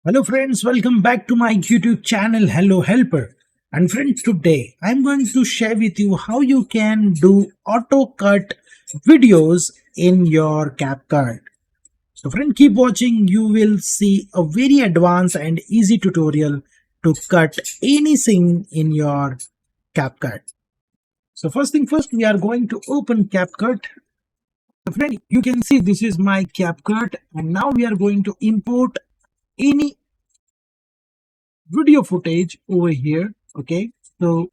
Hello friends, welcome back to my YouTube channel Hello Helper. And friends, today I'm going to share with you how you can do auto cut videos in your CapCut. So friend, keep watching. You will see a very advanced and easy tutorial to cut any scene in your CapCut. So first thing first, we are going to open CapCut. So friend, you can see this is my CapCut, and now we are going to import any video footage over here. Okay, so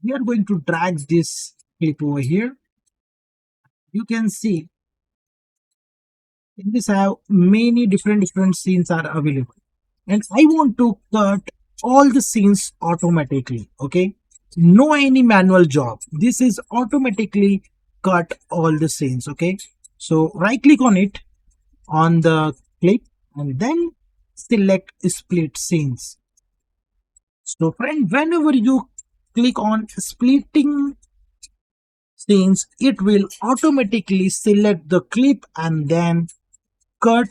we are going to drag this clip over here. You can see in this I have many different scenes are available, and I want to cut all the scenes automatically. Okay, no any manual job. This is automatically cut all the scenes. Okay, so right click on it on the clip and then select split scenes. So friend, whenever you click on splitting scenes, it will automatically select the clip and then cut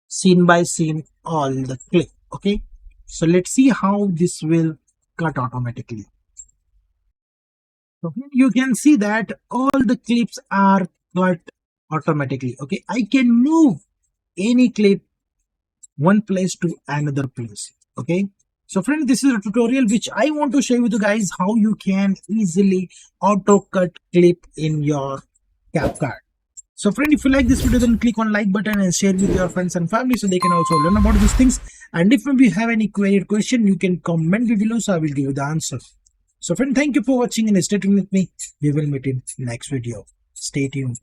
scene by scene all the clip. Okay, so let's see how this will cut automatically. So here you can see that all the clips are cut automatically. Okay, I can move any clip one place to another place. Okay, so friend, this is a tutorial which I want to share with you guys how you can easily auto cut clip in your CapCut. So friend, if you like this video, then click on like button and share with your friends and family so they can also learn about these things. And if you have any query or question, you can comment below so I will give you the answer. So friend, thank you for watching and stay tuned with me. We will meet in next video. Stay tuned.